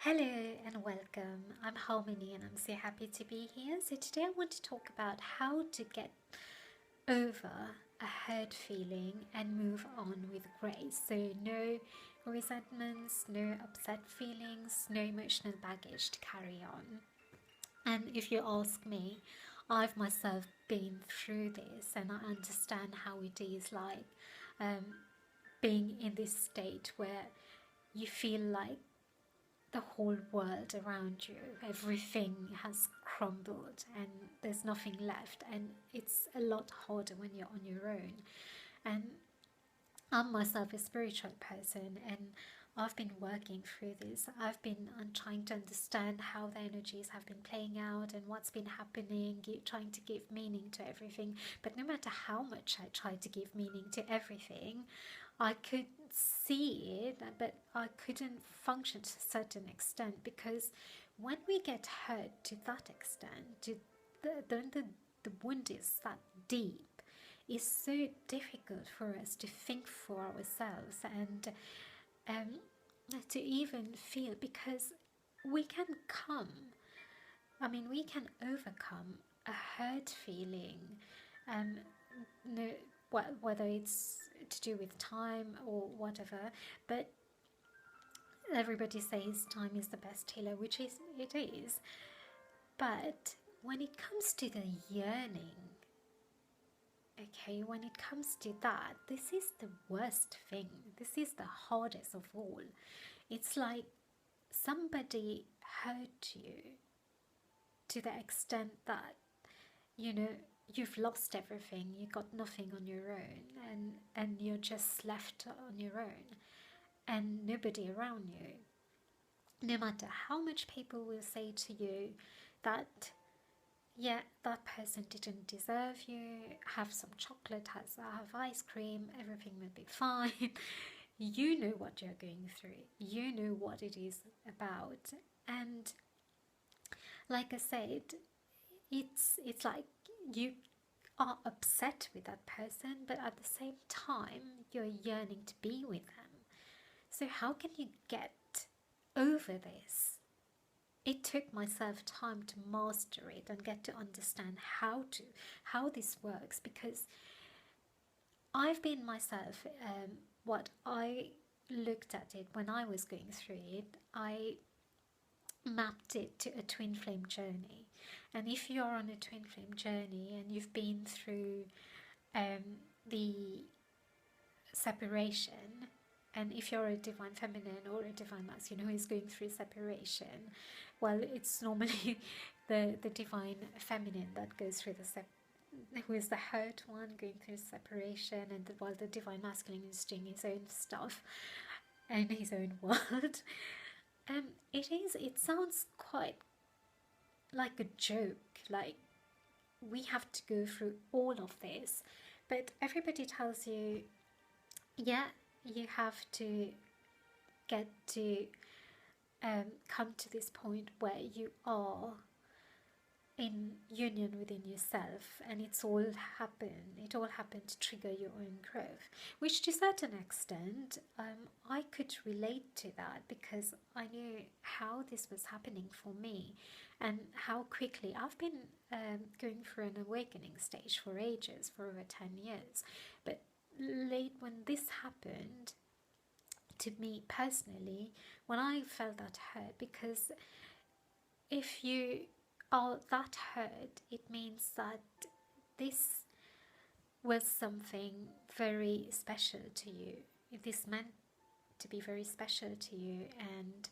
Hello and welcome. I'm Harmony and I'm so happy to be here. So, today I want to talk about how to get over a hurt feeling and move on with grace. So, no resentments, no upset feelings, no emotional baggage to carry on. And if you ask me, I've myself been through this and I understand how it is like um, being in this state where you feel like the whole world around you, everything has crumbled and there's nothing left, and it's a lot harder when you're on your own. And I'm myself a spiritual person, and I've been working through this. I've been trying to understand how the energies have been playing out and what's been happening, trying to give meaning to everything. But no matter how much I tried to give meaning to everything, I could see it, but I couldn't function to a certain extent, because when we get hurt to that extent, the wound is that deep, it's so difficult for us to think for ourselves and to even feel, because we can we can overcome a hurt feeling, no, whether it's to do with time or whatever, but everybody says time is the best healer, which is it is. But when it comes to the yearning, okay, when it comes to that, this is the worst thing. This is the hardest of all. It's like somebody hurt you to the extent that, you've lost everything, you got nothing on your own, and you're just left on your own and nobody around you. No matter how much people will say to you that, yeah, that person didn't deserve you, have some chocolate, have ice cream, everything will be fine. You know what you're going through, you know what it is about. And like I said, it's like you are upset with that person, but at the same time you're yearning to be with them. So how can you get over this? It took myself time to master it and get to understand how this works, because I've been myself, what I looked at it when I was going through it, I mapped it to a twin flame journey. And if you're on a twin flame journey and you've been through the separation, and if you're a divine feminine or a divine masculine who is going through separation, well, it's normally the divine feminine that goes through who is the hurt one going through separation, and while the divine masculine is doing his own stuff in his own world. It sounds quite like a joke, like we have to go through all of this, but everybody tells you, yeah, you have to get to come to this point where you are in union within yourself, and it all happened to trigger your own growth, which to a certain extent I could relate to that, because I knew how this was happening for me and how quickly I've been going through an awakening stage for ages, for over 10 years. But late when this happened to me personally, when I felt that hurt, because if you are that hurt, it means that this was something very special to you. This meant to be very special to you, and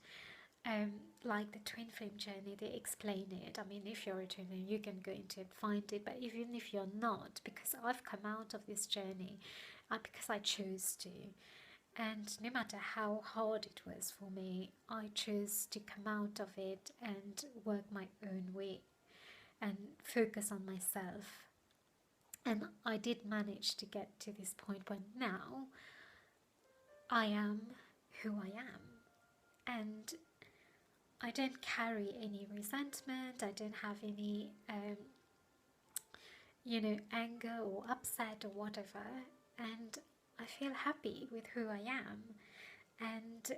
like the twin flame journey, they explain it. I mean, if you're a twin flame, you can go into it, find it, but even if you're not, because I've come out of this journey because I chose to. And no matter how hard it was for me, I chose to come out of it and work my own way and focus on myself. And I did manage to get to this point where now I am who I am. And I don't carry any resentment, I don't have any, anger or upset or whatever. And I feel happy with who I am. And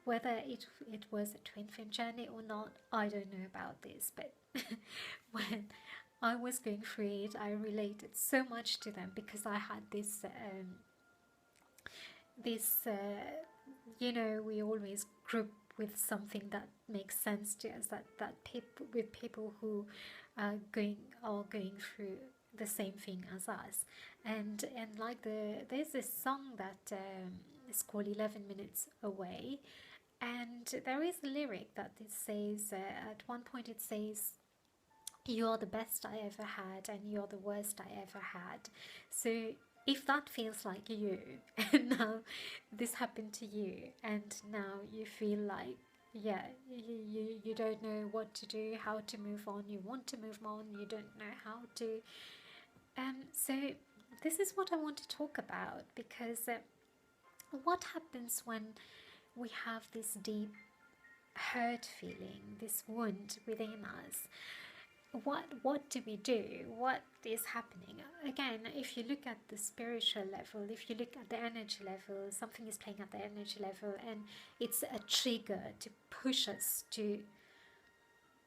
whether it was a twin flame journey or not, I don't know about this, but when I was going through it, I related so much to them because I had we always group with something that makes sense to us, that people with people who are going through the same thing as us, and like there's this song that is called 11 Minutes Away, and there is a lyric that it says, at one point it says, "You're the best I ever had, and you're the worst I ever had." So if that feels like you, and now this happened to you, and now you feel like, yeah, you don't know what to do, how to move on, you want to move on, you don't know how to. So this is what I want to talk about, because what happens when we have this deep hurt feeling, this wound within us? What do we do? What is happening? Again, if you look at the spiritual level, if you look at the energy level, something is playing at the energy level, and it's a trigger to push us to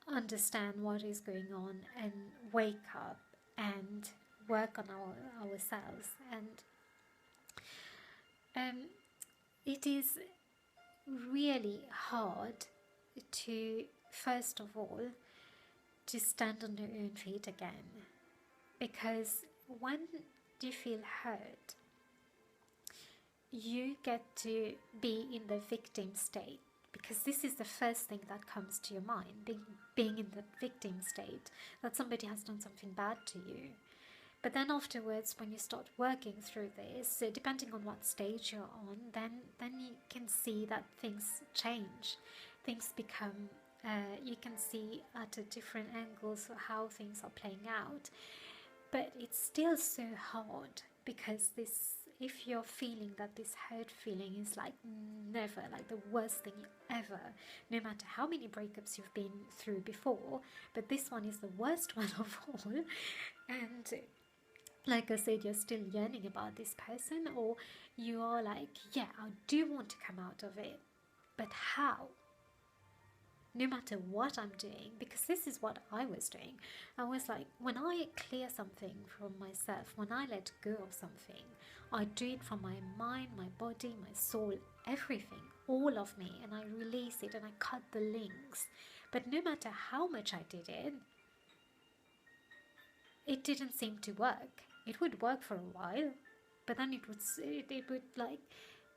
understand what is going on and wake up and work on ourselves. And it is really hard to, first of all, to stand on your own feet again, because when you feel hurt, you get to be in the victim state, because this is the first thing that comes to your mind, being in the victim state, that somebody has done something bad to you. But then afterwards, when you start working through this, depending on what stage you're on, then you can see that things change, things become, you can see at a different angles how things are playing out. But it's still so hard, because if you're feeling that this hurt feeling is like never, like the worst thing ever, no matter how many breakups you've been through before, but this one is the worst one of all, and like I said, you're still yearning about this person, or you are like, yeah, I do want to come out of it, but how? No matter what I'm doing, because this is what I was doing. I was like, when I clear something from myself, when I let go of something, I do it from my mind, my body, my soul, everything, all of me, and I release it and I cut the links. But no matter how much I did it, it didn't seem to work. It would work for a while, but then it would like,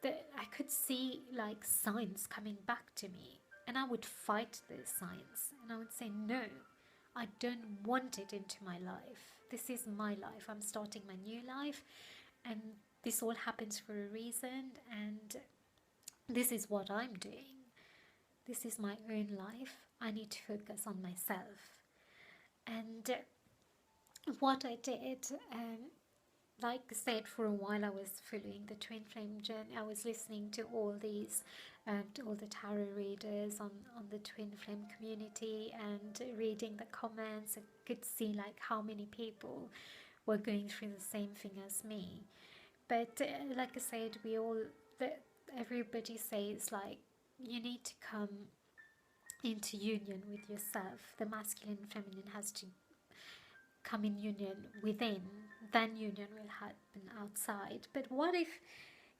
I could see like signs coming back to me, and I would fight those signs, and I would say, no, I don't want it into my life. This is my life. I'm starting my new life, and this all happens for a reason, and this is what I'm doing. This is my own life. I need to focus on myself. And what I did, like I said, for a while I was following the twin flame journey. I was listening to all these, to all the tarot readers on the twin flame community, and reading the comments. I could see like how many people were going through the same thing as me. But like I said, everybody says like, you need to come into union with yourself. The masculine and feminine has to come in union within, then union will happen outside. But what if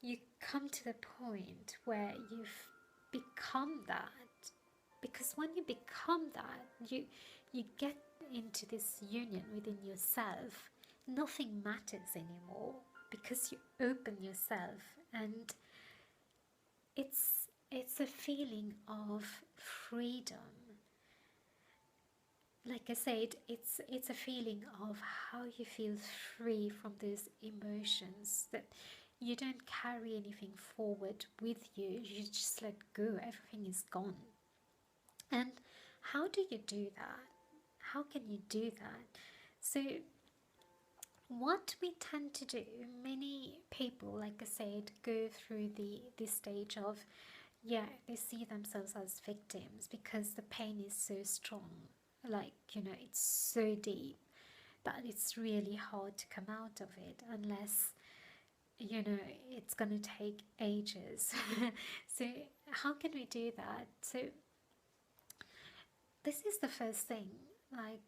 you come to the point where you've become that? Because when you become that, you get into this union within yourself. Nothing matters anymore, because you open yourself, and it's a feeling of freedom. Like I said, it's a feeling of how you feel free from those emotions, that you don't carry anything forward with you. You just let go. Everything is gone. And how do you do that? How can you do that? So what we tend to do, many people, like I said, go through this stage of, yeah, they see themselves as victims because the pain is so strong. Like, it's so deep that it's really hard to come out of it, unless, it's going to take ages. So how can we do that? So this is the first thing, like,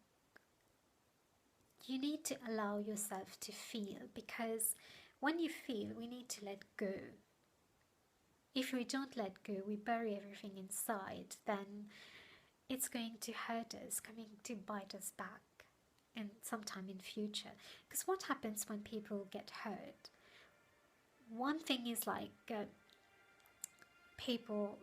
you need to allow yourself to feel, because when you feel, we need to let go. If we don't let go, we bury everything inside, then it's going to hurt us, coming to bite us back and sometime in future. Because what happens when people get hurt? One thing is like people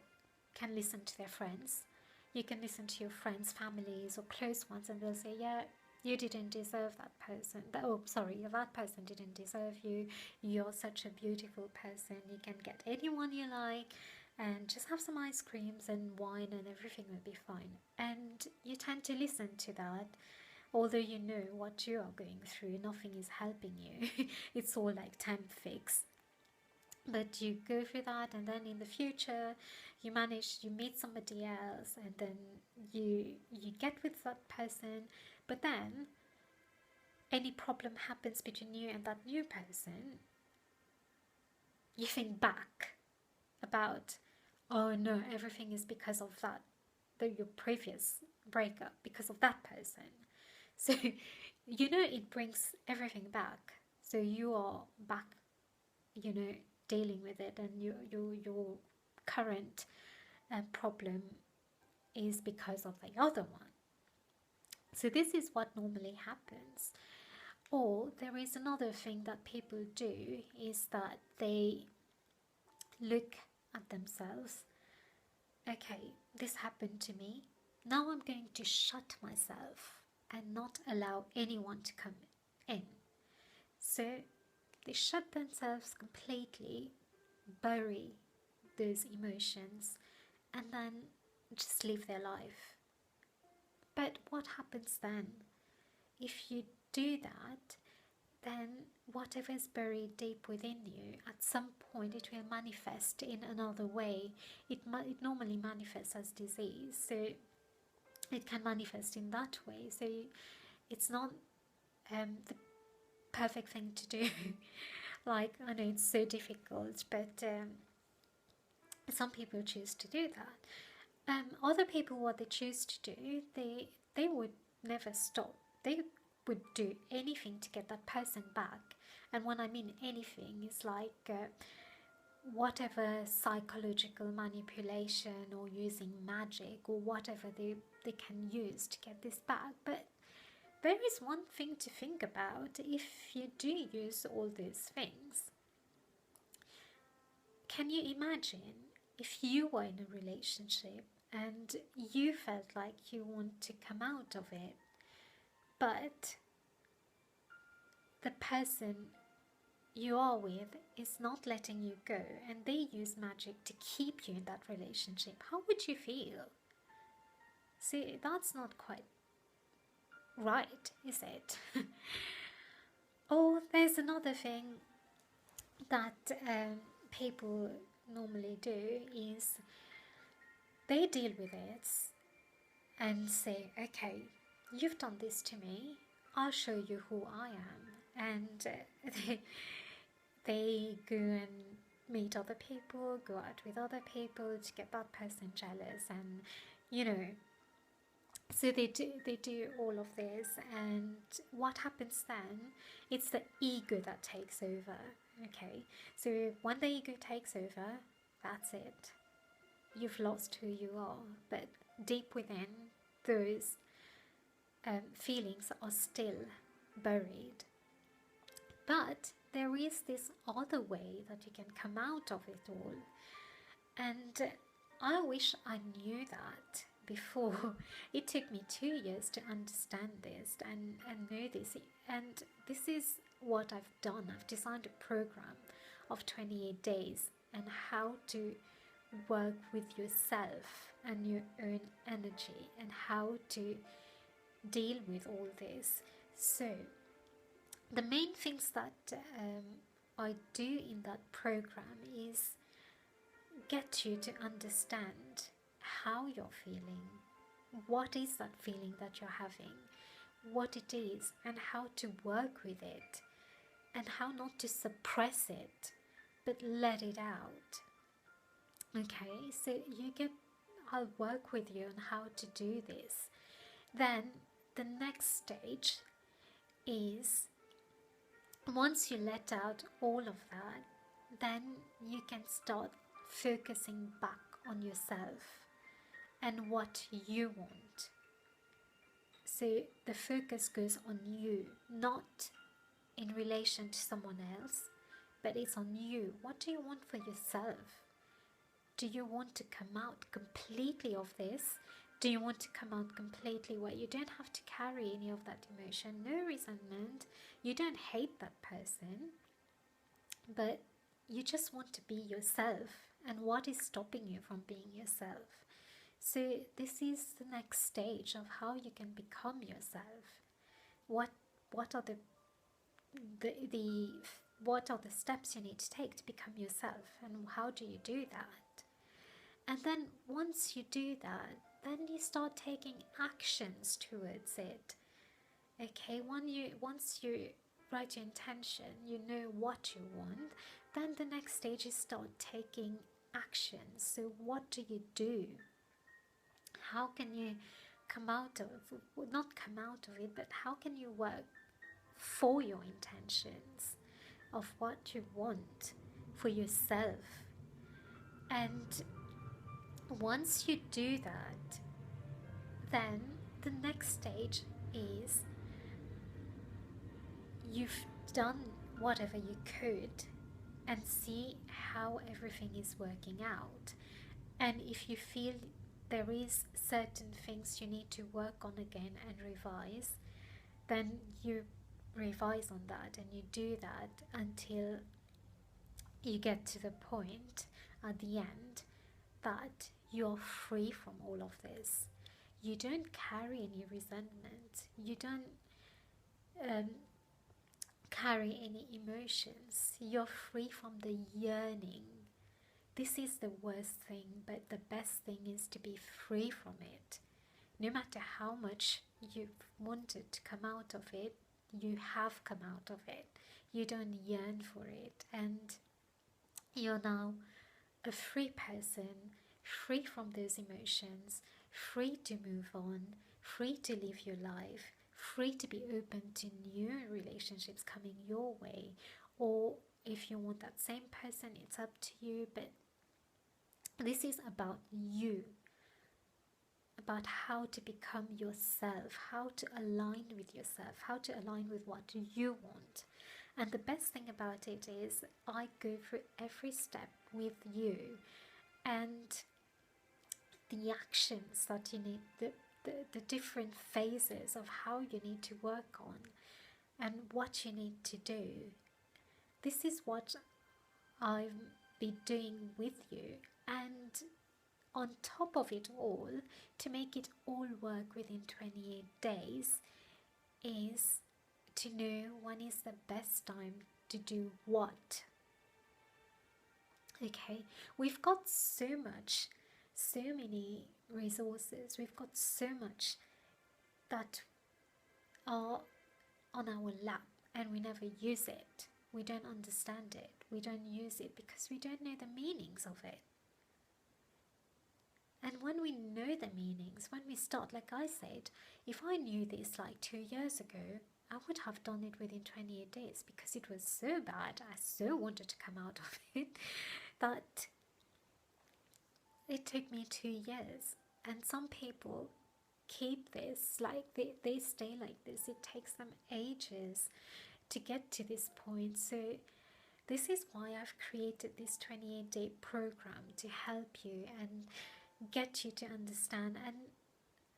can listen to their friends. You can listen to your friends, families, or close ones, and they'll say, yeah, you didn't deserve that person. That person didn't deserve you. You're such a beautiful person. You can get anyone you like and just have some ice creams and wine and everything will be fine. And you tend to listen to that, although you know what you are going through. Nothing is helping you. It's all like temp fix. But you go through that, and then in the future you meet somebody else, and then you get with that person, but then any problem happens between you and that new person, you think back about, oh no, everything is because of your previous breakup, because of that person. So it brings everything back. So you are back, dealing with it, and your current problem is because of the other one. So this is what normally happens. Or there is another thing that people do, is that they look at themselves. Okay, this happened to me. Now I'm going to shut myself and not allow anyone to come in. So they shut themselves completely, bury those emotions, and then just live their life. But what happens then? If you do that, then whatever is buried deep within you, at some point it will manifest in another way. It normally manifests as disease, so it can manifest in that way. So it's not the perfect thing to do. Like, I know it's so difficult, but some people choose to do that. Other people, what they choose to do, they would never stop. They would do anything to get that person back. And when I mean anything, it's like whatever psychological manipulation or using magic or whatever they can use to get this back. But there is one thing to think about. If you do use all these things, can you imagine if you were in a relationship and you felt like you want to come out of it, but the person you are with is not letting you go, and they use magic to keep you in that relationship? How would you feel? See, that's not quite right, is it? Oh, there's another thing that people normally do, is they deal with it and say, okay, you've done this to me, I'll show you who I am. And they go and meet other people, go out with other people to get that person jealous, and so they do all of this. And what happens then? It's the ego that takes over. Okay, so when the ego takes over, that's it. You've lost who you are. But deep within, those feelings are still buried. But there is this other way that you can come out of it all. And I wish I knew that before. It took me 2 years to understand this and know this. And this is what I've done. I've designed a program of 28 days and how to work with yourself and your own energy and how to deal with all this. So the main things that I do in that program is get you to understand how you're feeling, what is that feeling that you're having, what it is, and how to work with it, and how not to suppress it but let it out. Okay, so I'll work with you on how to do this. Then the next stage is, once you let out all of that, then you can start focusing back on yourself and what you want. So the focus goes on you, not in relation to someone else, but it's on you. What do you want for yourself? Do you want to come out completely of this? Do you want to come out completely where you don't have to carry any of that emotion, no resentment, you don't hate that person, but you just want to be yourself? And what is stopping you from being yourself? So this is the next stage of how you can become yourself. What are the what are the steps you need to take to become yourself, and how do you do that? And then once you do that, then you start taking actions towards it. Okay, once you write your intention, you know what you want, then the next stage is start taking actions. So what do you do? How can you not come out of it, but how can you work for your intentions of what you want for yourself? And once you do that, then the next stage is, you've done whatever you could and see how everything is working out. And if you feel there is certain things you need to work on again and revise, then you revise on that and you do that until you get to the point at the end that you're free from all of this. You don't carry any resentment. You don't carry any emotions. You're free from the yearning. This is the worst thing, but the best thing is to be free from it. No matter how much you've wanted to come out of it, you have come out of it. You don't yearn for it, and you're now a free person, free from those emotions, free to move on, free to live your life, free to be open to new relationships coming your way. Or if you want that same person, it's up to you, but this is about you, about how to become yourself, how to align with yourself, how to align with what you want. And the best thing about it is I go through every step with you, and the actions that you need, the different phases of how you need to work on and what you need to do. This is what I've been doing with you. And on top of it all, to make it all work within 28 days, is to know when is the best time to do what. Okay, we've got so many resources, we've got so much that are on our lap and we never use it. We don't understand it, we don't use it because we don't know the meanings of it. And when we know the meanings, when we start, like I said, if I knew this like 2 years ago, I would have done it within 28 days because it was so bad. I so wanted to come out of it that it took me 2 years. And some people keep this, like they stay like this. It takes them ages to get to this point. So this is why I've created this 28-day program to help you and get you to understand.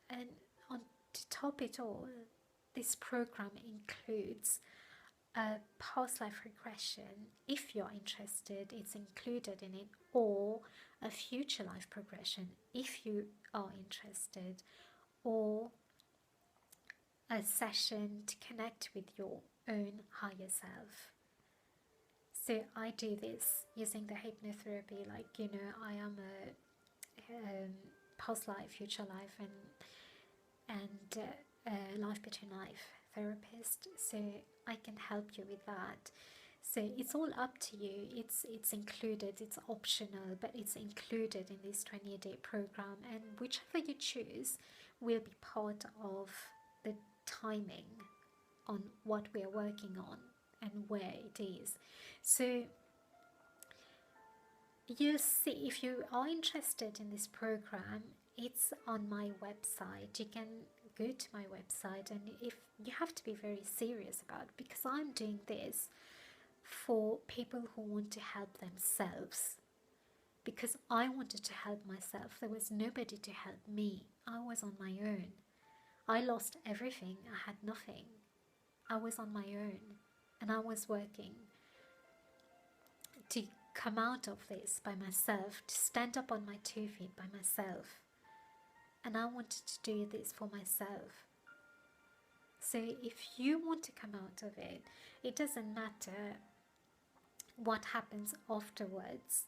And on to top it all, this program includes a past life regression. If you're interested, it's included in it, or a future life progression if you are interested, or a session to connect with your own higher self. So I do this using the hypnotherapy, like, I am a past life, future life, and life between life therapist, so I can help you with that. So it's all up to you. It's included, it's optional, but it's included in this 28-day program, and whichever you choose will be part of the timing on what we are working on and where it is. So you'll see, if you are interested in this program, it's on my website. You can go to my website, and if you have to be very serious about it, because I'm doing this for people who want to help themselves, because I wanted to help myself. There was nobody to help me. I was on my own. I lost everything. I had nothing. I was on my own, and I was working to come out of this by myself, to stand up on my 2 feet by myself. And I wanted to do this for myself. So if you want to come out of it, it doesn't matter what happens afterwards,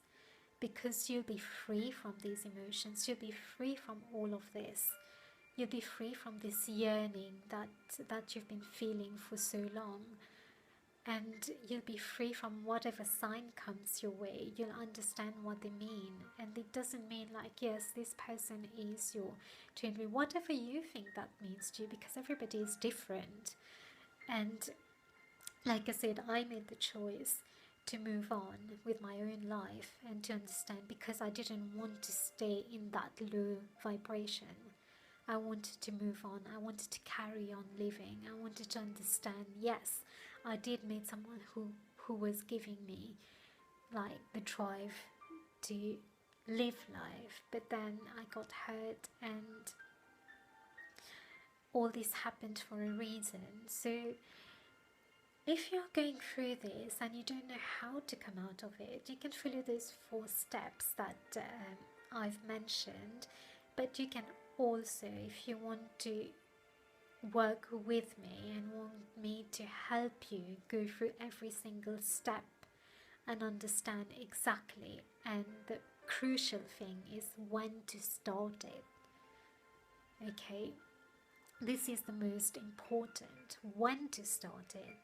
because you'll be free from these emotions. You'll be free from all of this. You'll be free from this yearning that you've been feeling for so long. And you'll be free from whatever sign comes your way. You'll understand what they mean. And it doesn't mean like, yes, this person is your twin flame. Whatever you think that means to you, because everybody is different. And like I said, I made the choice to move on with my own life and to understand, because I didn't want to stay in that low vibration. I wanted to move on. I wanted to carry on living. I wanted to understand, yes, I did meet someone who was giving me like the drive to live life, but then I got hurt, and all this happened for a reason. So if you're going through this and you don't know how to come out of it, you can follow those 4 steps that I've mentioned, but you can also, if you want to work with me and want me to help you go through every single step and understand exactly, and the crucial thing is when to start it. Okay, this is the most important, when to start it.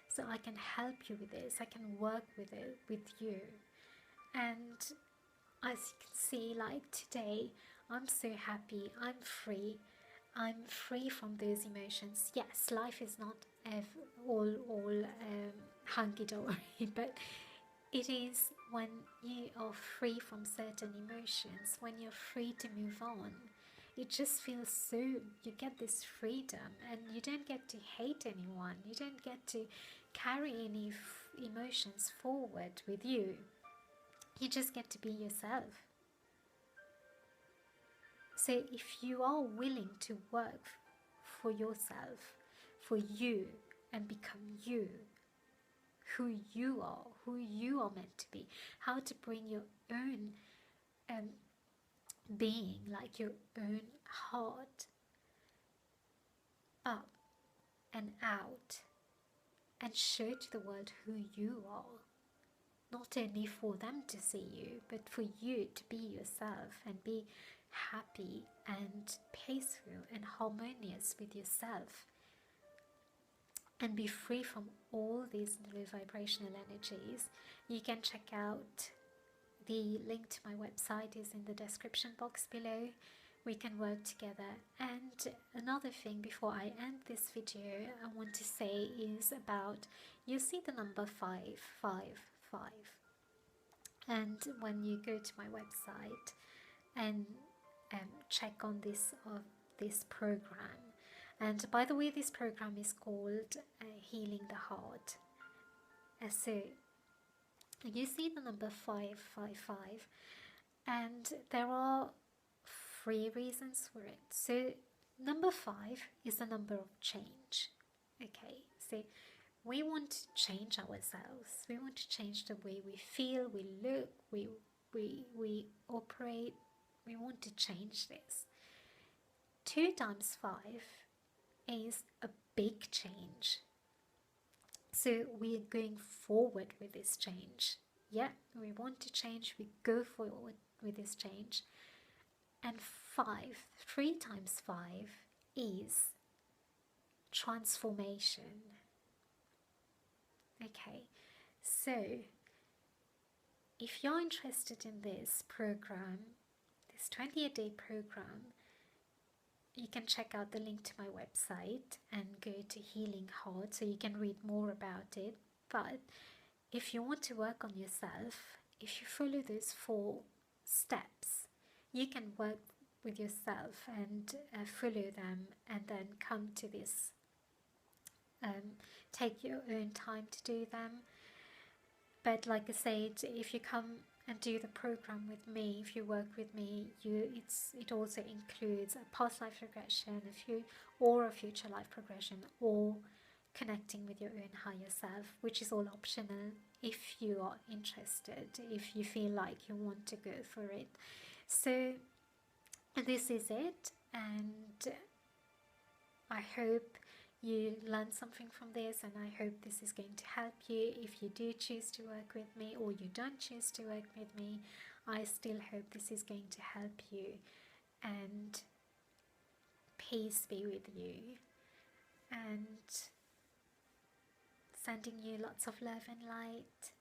So I can help you with this, I can work with it with you. And as you can see, like today, I'm so happy, I'm free from those emotions. Yes, life is not all hunky-dory, but it is when you are free from certain emotions, when you're free to move on. It just feels so, you get this freedom, and you don't get to hate anyone. You don't get to carry any emotions forward with you. You just get to be yourself. So if you are willing to work for yourself, for you, and become you, who you are meant to be, how to bring your own being, like your own heart, up and out, and show to the world who you are. Not only for them to see you, but for you to be yourself and be happy and peaceful and harmonious with yourself, and be free from all these low vibrational energies. You can check out the link to my website is in the description box below. We can work together. And another thing before I end this video, I want to say is about, you see the number 555, and when you go to my website and check on this program, and by the way, this program is called Healing the Heart. So you see the number 555, and there are 3 reasons for it. So number 5 is the number of change. Okay, so we want to change ourselves. We want to change the way we feel, we look, we operate. We want to change this. 2 times 5 is a big change. So we are going forward with this change. Yeah, we want to change, we go forward with this change. And 3 times 5 is transformation. Okay, So if you're interested in this program, this 28-day program, you can check out the link to my website and go to Healing Heart so you can read more about it. But if you want to work on yourself, if you follow those 4 steps, you can work with yourself and follow them, and then come to this, take your own time to do them. But like I said, if you come and do the program with me, if you work with me, it also includes a past life regression, or a future life progression, or connecting with your own higher self, which is all optional if you are interested, if you feel like you want to go for it. So this is it, and I hope you learned something from this, and I hope this is going to help you. If you do choose to work with me, or you don't choose to work with me, I still hope this is going to help you, and peace be with you, and sending you lots of love and light.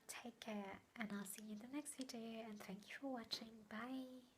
Take care, and I'll see you in the next video, and thank you for watching. Bye.